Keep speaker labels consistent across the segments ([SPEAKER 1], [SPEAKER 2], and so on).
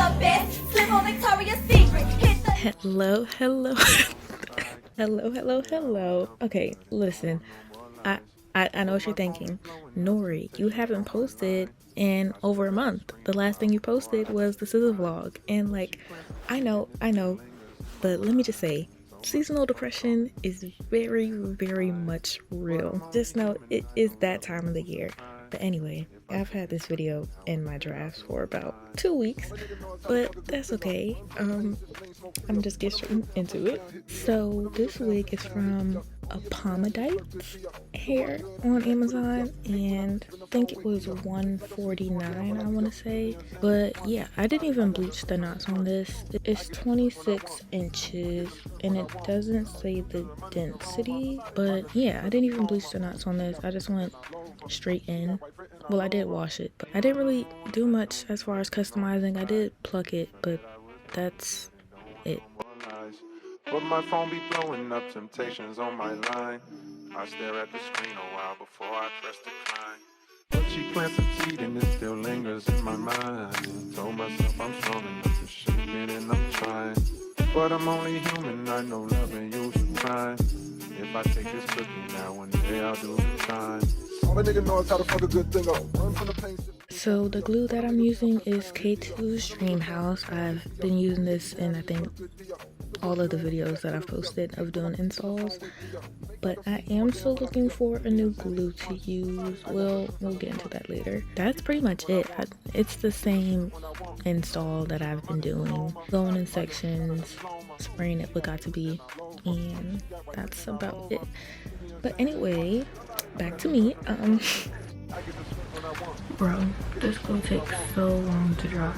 [SPEAKER 1] the best. Slip on Victoria's Secret. Hit the
[SPEAKER 2] Hello. Hello. Okay, listen. I know what you're thinking. Nory, you haven't posted in over a month. The last thing you posted was the scissor vlog. And like, I know, but let me just say, seasonal depression is very, very much real. Just know it is that time of the year. But anyway, I've had this video in my drafts for about 2 weeks, but that's okay. I'm just getting straight into it. So this wig is from Apomedite hair on Amazon, and I think it was $149, I want to say. But yeah, I didn't even bleach the knots on this. It's 26 inches and it doesn't say the density, but yeah, I didn't even bleach the knots on this. I just went straight in. Well, I did wash it, but I didn't really do much as far as customizing. I did pluck it, but that's it.
[SPEAKER 3] But my phone be blowing up temptations on my line. I stare at the screen a while before I press decline. But she plants a seed and it still lingers in my mind. Told myself I'm strong enough to shake it and I'm trying. But I'm only human, I know loving you some time. If I take this cookie now, one day I'll do the time. All a nigga knows how to fuck a good thing up. Run from the pain.
[SPEAKER 2] So the glue that I'm using is K2's Dream House. I've been using this in, I think, all of the videos that I've posted of doing installs, but I am still looking for a new glue to use. We'll get into that later. That's pretty much it. It's the same install that I've been doing, going in sections, spraying it with Got2b, and that's about it. But anyway, back to me. Bro, this glue takes so long to dry.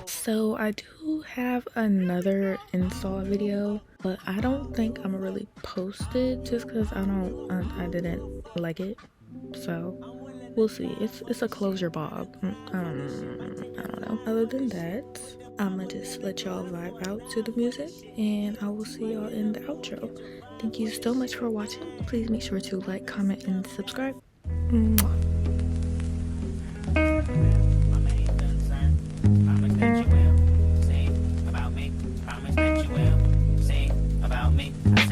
[SPEAKER 2] So I do have another install video, but I don't think I'm gonna really post it just because I didn't like it. So we'll see. It's a closure bob. I don't know. Other than that, I'ma just let y'all vibe out to the music, and I will see y'all in the outro. Thank you so much for watching. Please make sure to like, comment, and subscribe. Mwah.
[SPEAKER 4] Promise that you will sing about me. Promise that you will sing about me. Promise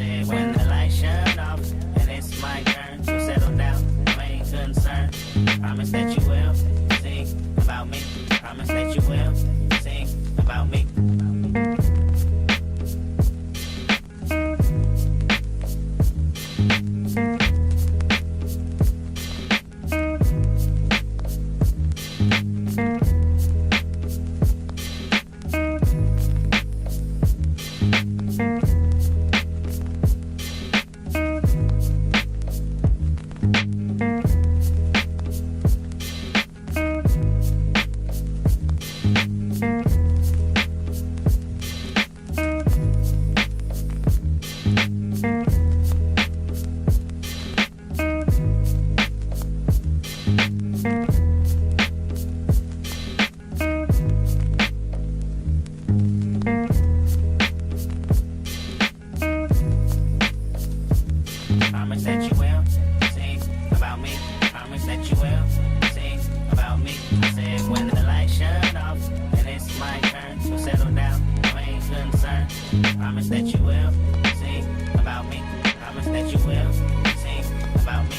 [SPEAKER 4] that you will sing about me. Promise that you will sing about me. I said when the lights shut off and it's my turn to settle down, I ain't concerned. Promise that you will sing about me. Promise that you will sing about me.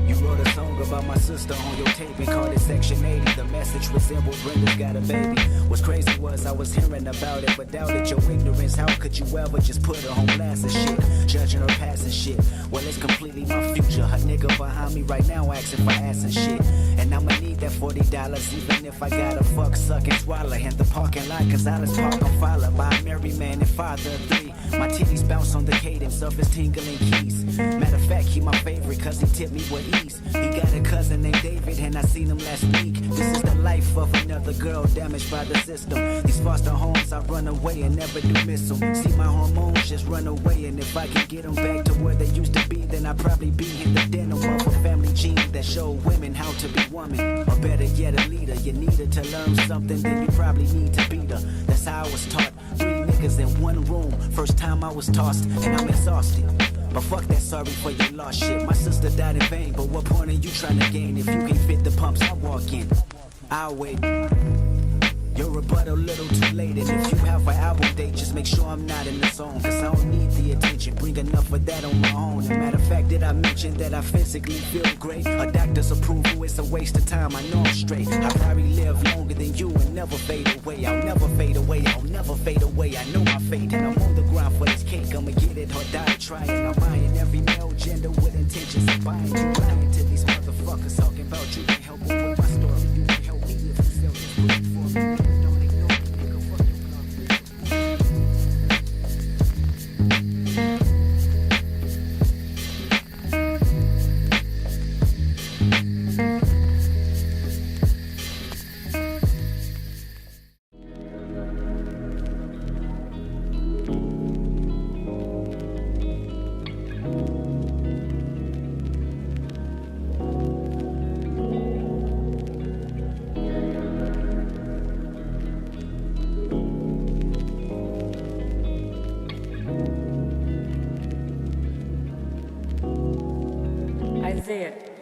[SPEAKER 5] You wrote a song about my sister on your tape and called it Section 80. The message resembled Brenda's got a baby. What's crazy was I was hearing about it, but doubted your ignorance. How could you ever just put her on blast and shit? Judging her past and shit. Well, it's completely my future. Her nigga behind me right now asking for ass and shit. And I'ma need that $40 even if I gotta fuck, suck, and swallow. In the parking lot, cause I was parked on follow by a married man and father of three. My titties bounce on the cadence of his tingling keys. Matter of fact, he my favorite cause he tipped me with ease. He got a cousin named David and I seen him last week. This is the life of another girl damaged by the system. These foster homes, I run away and never do miss them. See my hormones just run away, and if I can get them back to where they used to be, then I'd probably be in the denim of a family gene that show women how to be woman. Or better yet, a leader. You need her to learn something, then you probably need to beat her. That's how I was taught. 3 niggas in one room. First time I was tossed and I'm exhausted. But fuck that sorry for your lost shit. My sister died in vain, but what point are you trying to gain? If you can fit the pumps I walk in, I'll wait. Your rebuttal little too late. And if you have an album date, just make sure I'm not in the zone. Cause I don't need the attention, bring enough of that on my own. As a matter of fact, did I mention that I physically feel great? A doctor's approval, it's a waste of time, I know I'm straight. I probably live longer than you and never fade away. I'll never fade away, I'll never fade away. I know my fate and I'm on the grind for this cake. I'ma get it or die trying. I'm buying every male gender with intentions of buying. You lying to these motherfuckers talking about you can help them with my story. You can help me if you sell this book for me.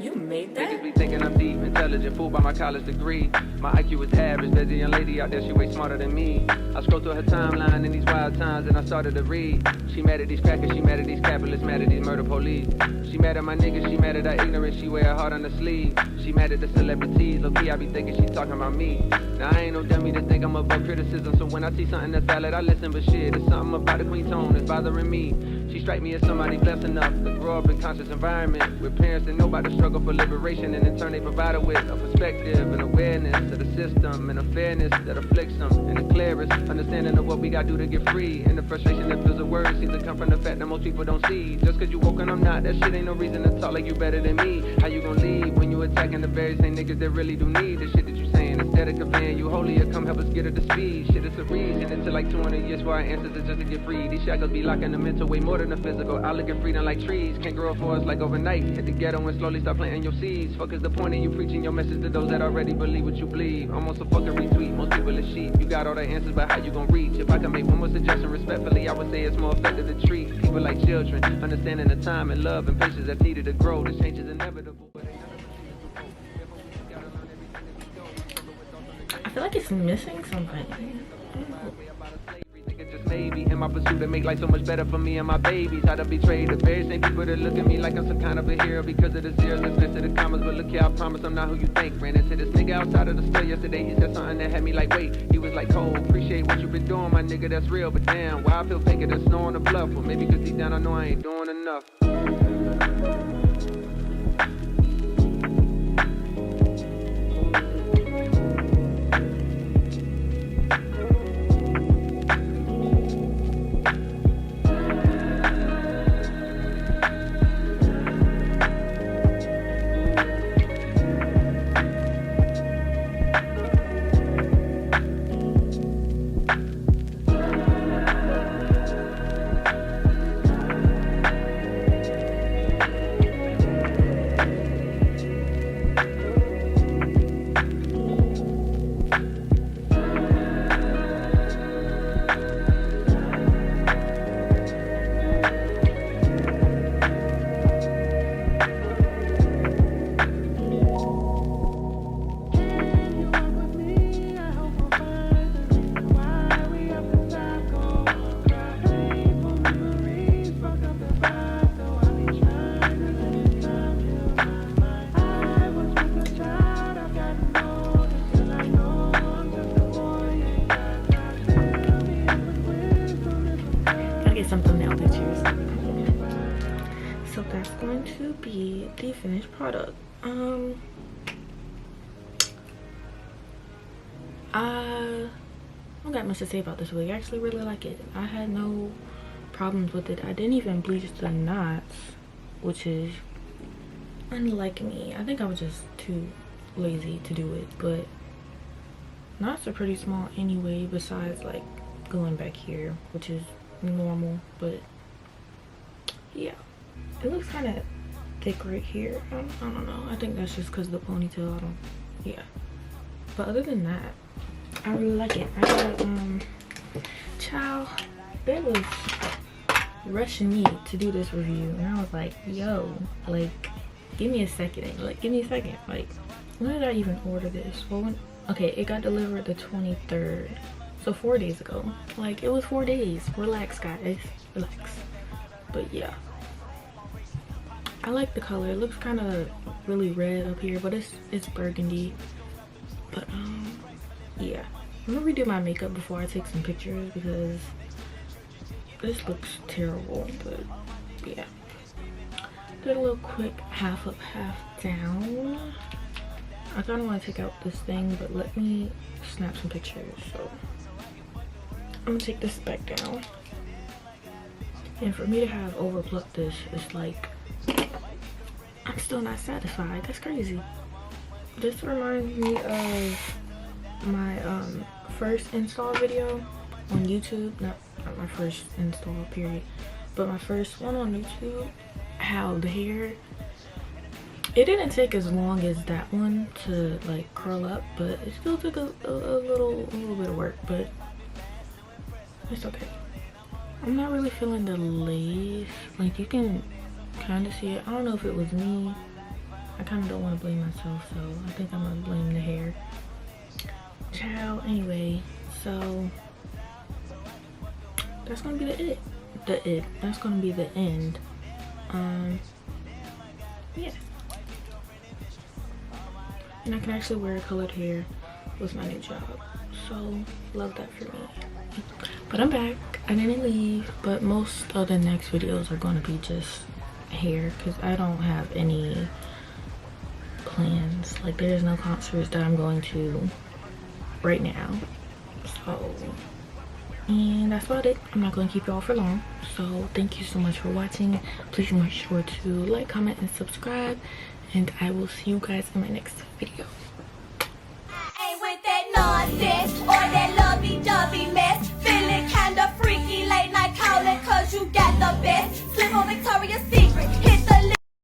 [SPEAKER 2] You made that?
[SPEAKER 6] Niggas be thinking I'm deep, intelligent, fooled by my college degree. My IQ is average, there's a young lady out there, she way smarter than me. I scrolled through her timeline in these wild times and I started to read. She mad at these crackers, she mad at these capitalists, mad at these murder police. She mad at my niggas, she mad at her ignorance, she wear her heart on her sleeve. She mad at the celebrities, low-key I be thinking she talking about me. Now I ain't no dummy to think I'm above criticism, so when I see something that's valid, I listen, but shit, it's something about the queen tone that's bothering me. She strike me as somebody blessed enough to grow up in conscious environment with parents that know about the struggle for liberation, and in turn they provide her with a perspective and awareness of the system and a fairness that afflicts them, and the clearest understanding of what we gotta do to get free. And the frustration that fills the words seems to come from the fact that most people don't see. Just cause you woke and I'm not, that shit ain't no reason to talk like you better than me. How you gon' leave when you attacking the very same niggas that really do need the shit that you saying? Instead of conveying you holier, come help us get her to speed. Shit, it's a reason. Into like 200 years for our ancestors just to get free. These shackles be locking the mental way more than the physical. I look at freedom like trees, can't grow for us like overnight. Hit the ghetto and slowly start planting your seeds. Fuck is the point of you preaching your message to those that already believe what you believe? Almost a fucking retweet, most people are sheep. You got all the answers, but how you gon' reach? If I can make one more suggestion respectfully, I would say it's more effective to treat people like children, understanding the time and love and patience that's needed to grow. This change is inevitable, but
[SPEAKER 2] I feel like it's missing something.
[SPEAKER 6] just maybe in my pursuit to make life so much better for me and my babies. I'd have betrayed the very same people that look at me like I'm some kind of a hero because of the zeros and next to the commas. But look here, I promise I'm not who you think. Ran into this nigga outside of the store yesterday. He said something that had me like, wait. He was like, Cole, appreciate what you've been doing, my nigga, that's real. But damn, why I feel faker than snow on the bluff? Well, maybe cause deep down I know I ain't doing enough.
[SPEAKER 2] The finished product. I don't got much to say about this wig. I actually really like it. I had no problems with it. I didn't even bleach the knots, which is unlike me. I think I was just too lazy to do it, but knots are pretty small anyway, besides like going back here, which is normal. But yeah, it looks kind of thick right here. I don't know. I think that's just because of the ponytail. Yeah. But other than that, I really like it. I got child, there was rushing me to do this review, and I was like, yo, like, give me a second. Like, give me a second. Like, when did I even order this? Well, when, okay, it got delivered the 23rd, so 4 days ago. Like, it was 4 days. Relax, guys, relax. But yeah, I like the color. It looks kind of really red up here, but it's burgundy. But yeah, I'm gonna redo my makeup before I take some pictures because this looks terrible. But yeah, did a little quick half up, half down. I kind of want to take out this thing, but let me snap some pictures. So I'm gonna take this back down. And for me to have overplucked this, it's like I'm still not satisfied. That's crazy. This reminds me of my first install video on YouTube. Not my first install period, but my first one on YouTube. How the hair, it didn't take as long as that one to like curl up, but it still took a little bit of work, but it's okay. I'm not really feeling the lace. Like, you can kind of see it. I don't know if it was me. I kind of don't want to blame myself, so I think I'm gonna blame the hair. Ciao. Anyway, so that's gonna be that's gonna be the end. Yeah, and I can actually wear colored hair with my new job, so love that for me. But I'm back. I didn't leave, but most of the next videos are going to be just hair because I don't have any plans. Like, there's no concerts that I'm going to right now, so, and that's about it. I'm not going to keep y'all for long, so thank you so much for watching. Please make sure to like, comment, and subscribe, and I will see you guys in my next video.